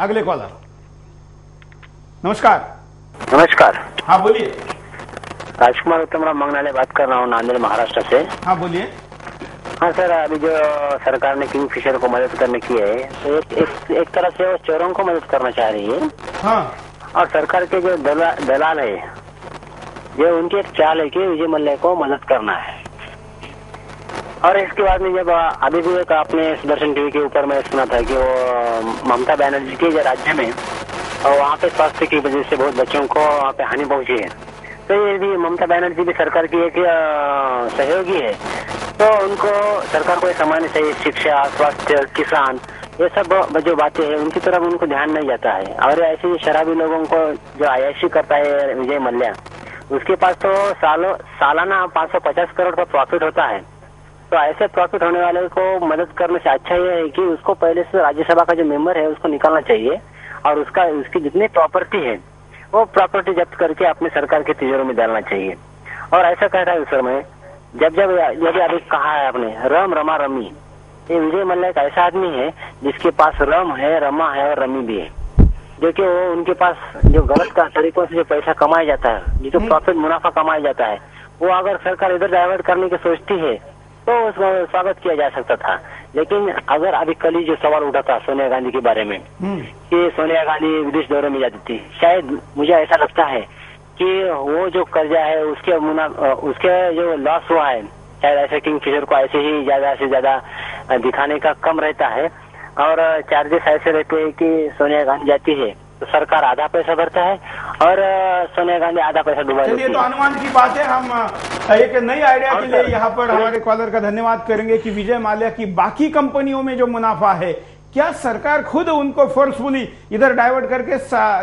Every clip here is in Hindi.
अगले कॉलर। नमस्कार। नमस्कार। हाँ बोलिए। राजकुमार उत्तमराव मंगनाले बात कर रहा हूँ, नांदेड़ महाराष्ट्र से। हाँ बोलिए। हाँ सर, अभी जो सरकार ने किंगफिशर को मदद करने की है, तो एक तरह से वो चोरों को मदद करना चाह रही है। हाँ। और सरकार के जो दलाल है, जो उनकी एक चाल है कि विजय मल्ल्या को मदद करना है। और इसके बाद में जब अभी भी एक आपने सुदर्शन टीवी के ऊपर मैं सुना था कि वो ममता बनर्जी के जो राज्य में और वहाँ पे स्वास्थ्य की वजह से बहुत बच्चों को वहाँ पे हानि पहुंची है। तो ये भी ममता बनर्जी भी सरकार की एक सहयोगी है, तो उनको सरकार को सामान्य चाहिए, शिक्षा, स्वास्थ्य, किसान, ये सब जो बातें हैं उनकी तरफ उनको ध्यान नहीं जाता है। और ऐसे शराबी लोगों को जो आयाशी करता है विजय मल्ल्या, उसके पास तो सालाना 550 करोड़ का प्रॉफिट होता है। तो ऐसे प्रॉफिट होने वाले को मदद करने से अच्छा ये है कि उसको पहले से राज्यसभा का जो मेंबर है उसको निकालना चाहिए और उसकी जितनी प्रॉपर्टी है वो प्रॉपर्टी जब्त करके अपने सरकार के तिजोरी में डालना चाहिए। और ऐसा कह रहा है सर मैं, जब अभी कहा है आपने रम रमा रमी, ये विजय मल्ल्या एक ऐसा आदमी है जिसके पास रम है, रमा है और रमी भी है, जो कि वो उनके पास जो गलत का तरीकों से जो पैसा कमाया जाता है, जो प्रॉफिट मुनाफा कमाया जाता है, वो अगर सरकार इधर डाइवर्ट करने की सोचती है तो उसको स्वागत किया जा सकता था। लेकिन अगर अभी कल ही जो सवाल उठा था सोनिया गांधी के बारे में कि सोनिया गांधी विदेश दौरे में जाती थी, शायद मुझे ऐसा लगता है कि वो जो कर्जा है उसके जो लॉस हुआ है, शायद ऐसे किंगफिशर को ऐसे ही ज्यादा से ज्यादा दिखाने का कम रहता है। और चार्जेस ऐसे रहते हैं कि सोनिया गांधी जाती है तो सरकार आधा पैसा भरता है और सोनिया गांधी आधा पैसा डुबा देती है। चलिए, तो अनुमान की बात है। हम एक नई आइडिया के लिए यहाँ पर हमारे कॉलर का धन्यवाद करेंगे कि विजय माल्या की बाकी कंपनियों में जो मुनाफा है, क्या सरकार खुद उनको फोर्सफुली इधर डाइवर्ट करके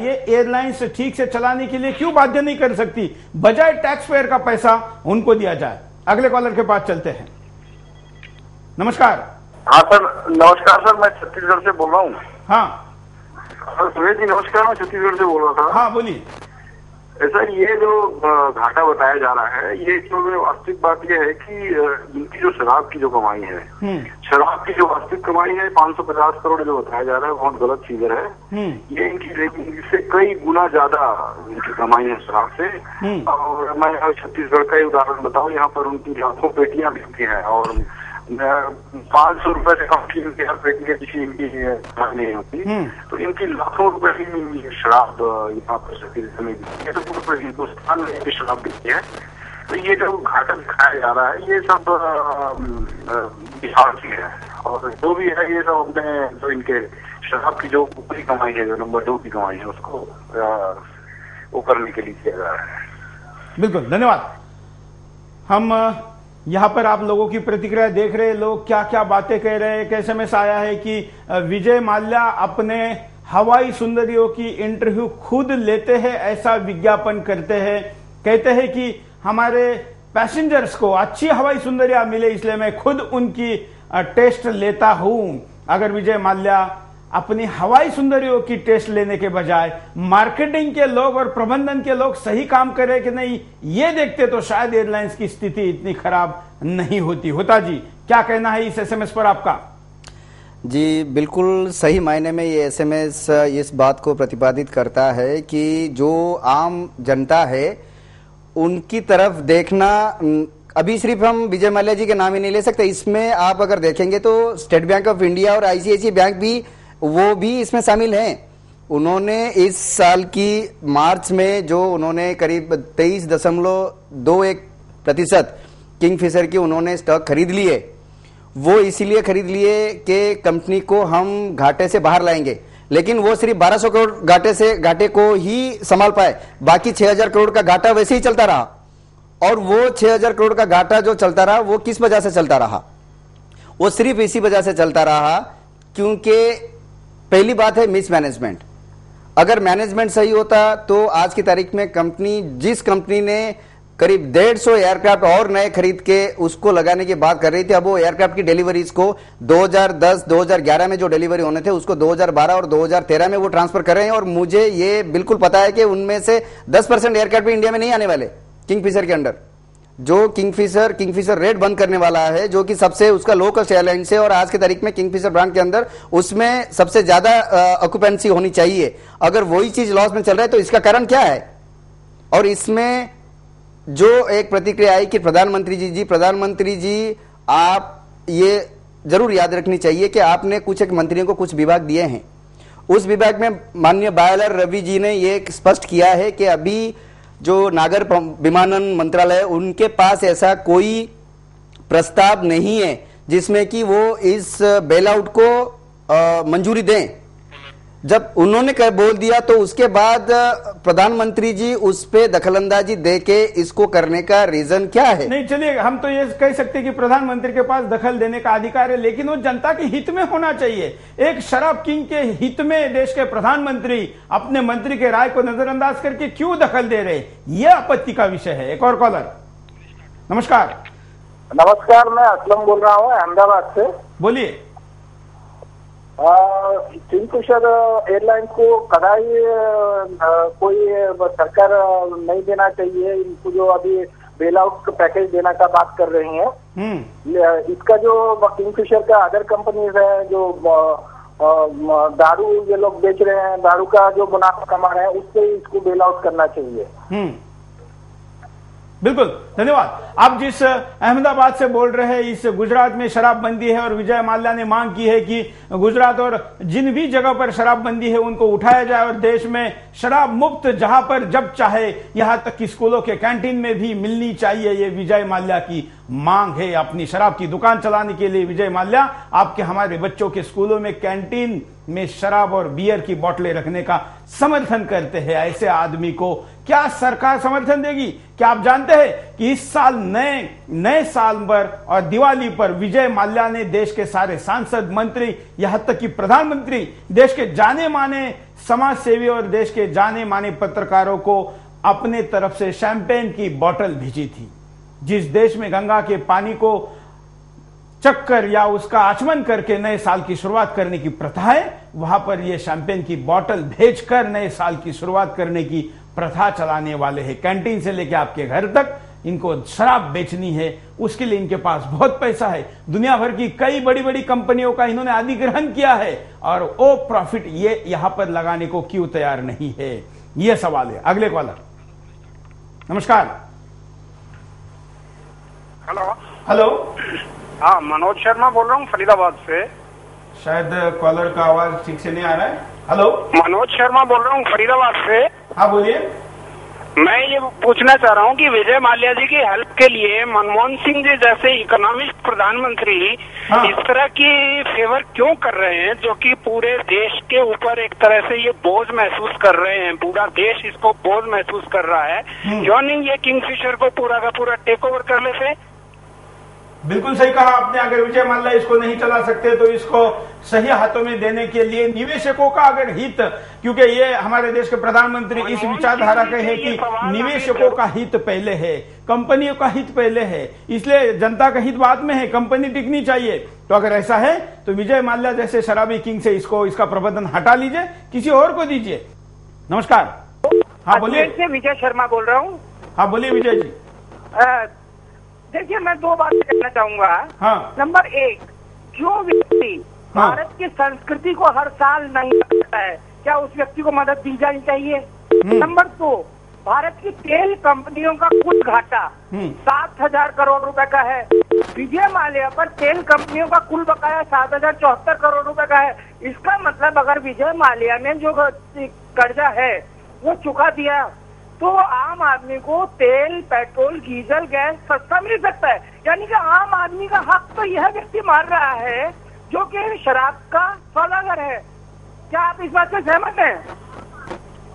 ये एयरलाइंस ठीक से चलाने के लिए क्यों बाध्य नहीं कर सकती, बजाय टैक्स पेयर का पैसा उनको दिया जाए। अगले कॉलर के पास चलते हैं। नमस्कार। हाँ सर, नमस्कार सर, मैं छत्तीसगढ़ से बोल रहा हूँ। हाँ सुरेश जी नमस्कार, मैं छत्तीसगढ़ से बोल रहा था। हाँ बोलिए। ऐसा ये जो घाटा बताया जा रहा है, ये जो वास्तविक बात ये है कि इनकी जो शराब की जो कमाई है, शराब की जो वास्तविक कमाई है 550 करोड़ जो बताया जा रहा है, बहुत गलत फिगर है। ये इनकी से कई गुना ज्यादा इनकी कमाई है शराब से। और मैं छत्तीसगढ़ का ही उदाहरण बताऊं, यहाँ पर उनकी लाखों पेटियां बिकती हैं और 500 रुपए से कम की इनकी हर पेटी के पीछे इनकी नहीं होती। तो इनकी लाखों रुपए की शराब यहाँ पर छत्तीसगढ़ में बिकती है, तो पूरे हिंदुस्तान में इनकी शराब बिकती है। तो ये जो घाटा दिखाया जा रहा है ये सब बिहार की है, और जो भी है ये सब अपने जो इनके शराब की जो ऊपरी कमाई है, जो नंबर 2 की कमाई है, उसको वो करने के लिए किया जा रहा है। बिल्कुल, धन्यवाद। हम यहाँ पर आप लोगों की प्रतिक्रिया देख रहे हैं, लोग क्या क्या बातें कह रहे हैं। एक SMS आया है कि विजय माल्या अपने हवाई सुंदरियों की इंटरव्यू खुद लेते हैं, ऐसा विज्ञापन करते हैं, कहते हैं कि हमारे पैसेंजर्स को अच्छी हवाई सुंदरियां मिले इसलिए मैं खुद उनकी टेस्ट लेता हूं। अगर विजय माल्या अपनी हवाई सुंदरियों की टेस्ट लेने के बजाय मार्केटिंग के लोग और प्रबंधन के लोग सही काम करे कि नहीं, ये देखते तो शायद एयरलाइंस की स्थिति इतनी खराब नहीं होती। होता जी, क्या कहना है इस SMS पर आपका? जी बिल्कुल सही मायने में ये SMS इस बात को प्रतिपादित करता है कि जो आम जनता है उनकी तरफ देखना, अभी सिर्फ हम विजय माल्या जी के नाम ही नहीं ले सकते, इसमें आप अगर देखेंगे तो स्टेट बैंक ऑफ इंडिया और ICICI बैंक भी वो भी इसमें शामिल हैं। उन्होंने इस साल की मार्च में जो उन्होंने करीब 23.21% किंगफिशर की उन्होंने स्टॉक खरीद लिए, वो इसीलिए खरीद लिए कि कंपनी को हम घाटे से बाहर लाएंगे। लेकिन वो सिर्फ 1200 करोड़ घाटे को ही संभाल पाए, बाकी 6000 करोड़ का घाटा वैसे ही चलता रहा। और वो 6000 करोड़ का घाटा जो चलता रहा वो किस वजह से चलता रहा? वो सिर्फ इसी वजह से चलता रहा क्योंकि पहली बात है मिसमैनेजमेंट। अगर मैनेजमेंट सही होता तो आज की तारीख में जिस कंपनी ने करीब 150 एयरक्राफ्ट और नए खरीद के उसको लगाने की बात कर रही थी, अब वो एयरक्राफ्ट की डिलीवरीज को 2010 2011 में जो डिलीवरी होने थे उसको 2012 और 2013 में वो ट्रांसफर कर रहे हैं। और मुझे ये बिल्कुल पता है कि उनमें से 10% एयरक्राफ्ट भी इंडिया में नहीं आने वाले किंगफिशर के अंडर। जो किंगफिशर रेड बंद करने वाला है, जो कि सबसे उसका लोकल एयरलाइंस है और आज की तारीख में किंगफिशर ब्रांड के अंदर उसमें सबसे ज्यादा ऑक्यूपेंसी होनी चाहिए, अगर वही चीज लॉस में चल रहा है तो इसका कारण क्या है? और इसमें जो एक प्रतिक्रिया आई कि प्रधानमंत्री जी आप ये जरूर याद रखनी चाहिए कि आपने कुछ एक मंत्रियों को कुछ विभाग दिए हैं, उस विभाग में माननीय बायलर रवि जी ने ये स्पष्ट किया है कि अभी जो नागर विमानन मंत्रालय उनके पास ऐसा कोई प्रस्ताव नहीं है जिसमें कि वो इस बेल आउट को मंजूरी दें। जब उन्होंने बोल दिया तो उसके बाद प्रधानमंत्री जी उस पे दखलंदाजी देके इसको करने का रीजन क्या है? नहीं, चलिए हम तो ये कह सकते हैं कि प्रधानमंत्री के पास दखल देने का अधिकार है, लेकिन वो जनता के हित में होना चाहिए। एक शराब किंग के हित में देश के प्रधानमंत्री अपने मंत्री के राय को नजरअंदाज करके क्यों दखल दे रहे, ये आपत्ति का विषय है। एक और कॉलर। नमस्कार। नमस्कार, मैं असलम बोल रहा हूँ अहमदाबाद से। बोलिए। किंगफिशर एयरलाइंस को कदाई कोई सरकार नहीं देना चाहिए, इनको जो अभी बेल आउट पैकेज देने का बात कर रही हैं। इसका जो किंगफिशर का अदर कंपनीज है जो दारू ये लोग बेच रहे हैं, दारू का जो मुनाफा कमा रहे हैं, उससे इसको बेल आउट करना चाहिए। बिल्कुल, धन्यवाद। आप जिस अहमदाबाद से बोल रहे हैं, इस गुजरात में शराबबंदी है और विजय माल्या ने मांग की है कि गुजरात और जिन भी जगह पर शराबबंदी है उनको उठाया जाए और देश में शराब मुक्त जहां पर जब चाहे, यहां तक कि स्कूलों के कैंटीन में भी मिलनी चाहिए। ये विजय माल्या की मांग है। अपनी शराब की दुकान चलाने के लिए विजय माल्या आपके हमारे बच्चों के स्कूलों में कैंटीन में शराब और बियर की बोतलें रखने का समर्थन करते हैं। ऐसे आदमी को क्या सरकार समर्थन देगी? क्या आप जानते हैं कि इस साल नए साल पर और दिवाली पर विजय माल्या ने देश के सारे सांसद, मंत्री, यहां तक कि प्रधानमंत्री, देश के जाने माने समाज सेवी और देश के जाने माने पत्रकारों को अपने तरफ से शैंपेन की बोतल भेजी थी। जिस देश में गंगा के पानी को चक्कर या उसका आचमन करके नए साल की शुरुआत करने की प्रथा है, वहां पर यह शैंपेन की बोतल भेजकर नए साल की शुरुआत करने की प्रथा चलाने वाले हैं। कैंटीन से लेकर आपके घर तक इनको शराब बेचनी है, उसके लिए इनके पास बहुत पैसा है। दुनिया भर की कई बड़ी बड़ी कंपनियों का इन्होंने अधिग्रहण किया है और वो प्रॉफिट ये यहां पर लगाने को क्यों तैयार नहीं है, यह सवाल है। अगले कॉलर। नमस्कार। हेलो। हाँ, मनोज शर्मा बोल रहा हूँ फरीदाबाद से। शायद कॉलर का आवाज ठीक से नहीं आ रहा है। हेलो, मनोज शर्मा बोल रहा हूँ फरीदाबाद से। हाँ बोलिए। मैं ये पूछना चाह रहा हूँ कि विजय माल्या जी की हेल्प के लिए मनमोहन सिंह जी जैसे इकोनॉमिस्ट प्रधानमंत्री इस तरह की फेवर क्यों कर रहे हैं, जो कि पूरे देश के ऊपर एक तरह से ये बोझ महसूस कर रहे हैं, पूरा देश इसको बोझ महसूस कर रहा है। क्यों नहीं ये किंगफिशर को पूरा का पूरा टेक ओवर कर लेते? बिल्कुल सही कहा आपने। अगर विजय माल्या इसको नहीं चला सकते तो इसको सही हाथों में देने के लिए निवेशकों का अगर हित, क्योंकि ये हमारे देश के प्रधानमंत्री इस विचारधारा के हैं कि निवेशकों का हित पहले है, कंपनियों का हित पहले है, इसलिए जनता का हित बाद में है, कंपनी टिकनी चाहिए। तो अगर ऐसा है तो विजय माल्या जैसे शराबी किंग से इसका प्रबंधन हटा लीजिए, किसी और को दीजिए। नमस्कार। हाँ बोलिए। विजय शर्मा बोल रहा हूँ। हाँ बोलिए विजय जी। देखिए, मैं दो बातें कहना चाहूंगा। हाँ। नंबर एक, जो व्यक्ति भारत की संस्कृति को हर साल नहीं करता है, क्या उस व्यक्ति को मदद दी जानी चाहिए? नंबर दो, भारत की तेल कंपनियों का कुल घाटा 7,000 करोड़ रुपए का है। विजय माल्या पर तेल कंपनियों का कुल बकाया 7,074 करोड़ रुपए का है। इसका मतलब अगर विजय माल्या ने जो कर्जा है वो चुका दिया तो आम आदमी को तेल, पेट्रोल, डीजल, गैस सस्ता मिल सकता है। यानी कि आम आदमी का हक तो यह व्यक्ति मार रहा है जो कि शराब का सौदागर है। क्या आप इस बात से सहमत हैं?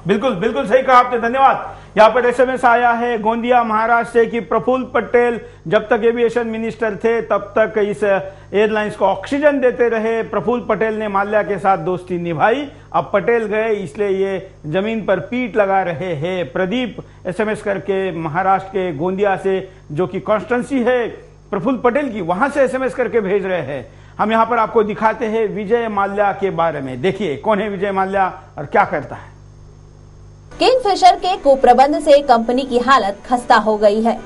बिल्कुल बिल्कुल सही कहा आपने, धन्यवाद। यहाँ पर एसएमएस आया है गोंदिया महाराष्ट्र से कि प्रफुल्ल पटेल जब तक एविएशन मिनिस्टर थे तब तक इस एयरलाइंस को ऑक्सीजन देते रहे। प्रफुल्ल पटेल ने माल्या के साथ दोस्ती निभाई, अब पटेल गए इसलिए ये जमीन पर पीठ लगा रहे हैं। प्रदीप एसएमएस करके महाराष्ट्र के गोंदिया से, जो कि कॉन्स्टिट्यूंसी है प्रफुल्ल पटेल की, वहां से एसएमएस करके भेज रहे हैं। हम यहाँ पर आपको दिखाते हैं विजय माल्या के बारे में। देखिए कौन है विजय माल्या और क्या करता है। किंगफिशर के कुप्रबंध से कंपनी की हालत खस्ता हो गई है।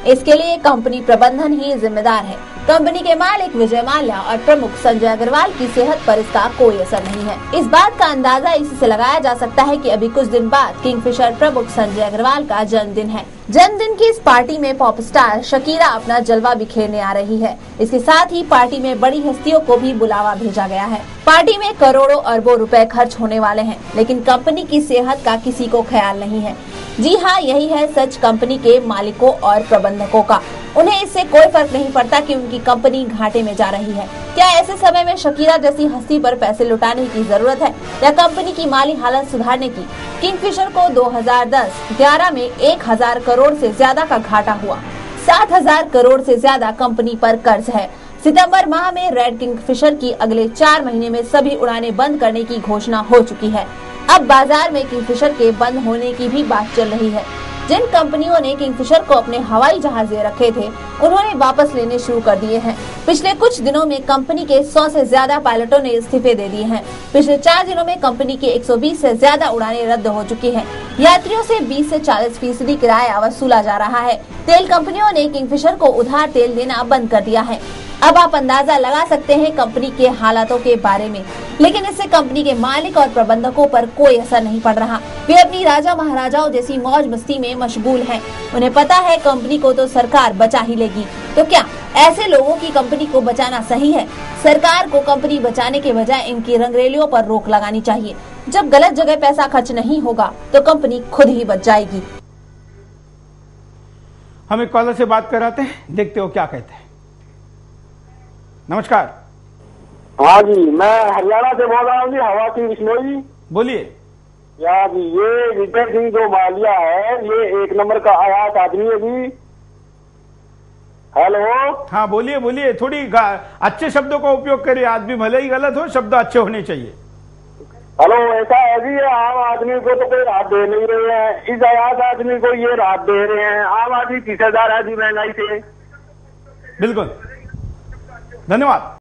इसके लिए कंपनी प्रबंधन ही जिम्मेदार है। कंपनी के मालिक विजय माल्या और प्रमुख संजय अग्रवाल की सेहत पर इसका कोई असर नहीं है। इस बात का अंदाजा इसी से लगाया जा सकता है कि अभी कुछ दिन बाद किंगफिशर प्रमुख संजय अग्रवाल का जन्मदिन है। जन्मदिन की इस पार्टी में पॉप स्टार शकीरा अपना जलवा बिखेरने आ रही है। इसके साथ ही पार्टी में बड़ी हस्तियों को भी बुलावा भेजा गया है। पार्टी में करोड़ों अरबों रुपए खर्च होने वाले हैं, लेकिन कंपनी की सेहत का किसी को ख्याल नहीं है। जी हाँ, यही है सच कंपनी के मालिकों और प्रबंधकों का। उन्हें इससे कोई फर्क नहीं पड़ता कि उनकी कंपनी घाटे में जा रही है। क्या ऐसे समय में शकीरा जैसी हस्ती पर पैसे लुटाने की जरूरत है या कंपनी की माली हालत सुधारने की? किंगफिशर को 2010-11 में 1000 करोड़ से ज्यादा का घाटा हुआ। 7000 करोड़ से ज्यादा कंपनी पर कर्ज है। सितंबर माह में रेड किंगफिशर की अगले 4 महीने में सभी उड़ानें बंद करने की घोषणा हो चुकी है। अब बाजार में किंगफिशर के बंद होने की भी बात चल रही है। जिन कंपनियों ने किंगफिशर को अपने हवाई जहाज दे रखे थे, उन्होंने वापस लेने शुरू कर दिए हैं। पिछले कुछ दिनों में कंपनी के 100 से ज्यादा पायलटों ने इस्तीफे दे दिए हैं। पिछले 4 दिनों में कंपनी की 120 से ज्यादा उड़ानें रद्द हो चुकी हैं। यात्रियों से 20 से 40% किराया वसूला जा रहा है। तेल कंपनियों ने किंगफिशर को उधार तेल देना बंद कर दिया है। अब आप अंदाजा लगा सकते हैं कंपनी के हालातों के बारे में, लेकिन इससे कंपनी के मालिक और प्रबंधकों पर कोई असर नहीं पड़ रहा। वे अपनी राजा महाराजाओं जैसी मौज मस्ती में मशगूल हैं। उन्हें पता है कंपनी को तो सरकार बचा ही लेगी। तो क्या ऐसे लोगों की कंपनी को बचाना सही है? सरकार को कंपनी बचाने के बजाय इनकी रंगरेलियों पर रोक लगानी चाहिए। जब गलत जगह पैसा खर्च नहीं होगा तो कंपनी खुद ही बच जाएगी। हम एक कॉलर से बात कराते हैं, देखते हो क्या कहते हैं। नमस्कार। हाँ जी, मैं हरियाणा से बोल रहा हूँ जी, हवा सिंह बिश्नोई। बोलिए। या जी, ये विजय सिंह जो माल्या है, ये 1 नंबर का आयात आदमी है जी। हेलो। हाँ बोलिए बोलिए, थोड़ी अच्छे शब्दों का उपयोग करिए। आदमी भले ही गलत हो, शब्द अच्छे होने चाहिए। हेलो, ऐसा है जी, आम आदमी को तो कोई राहत दे नहीं रहे हैं। इस आयात आदमी को ये राहत दे रहे हैं। आम आदमी 30,000 है जी महंगाई से। बिल्कुल, धन्यवाद।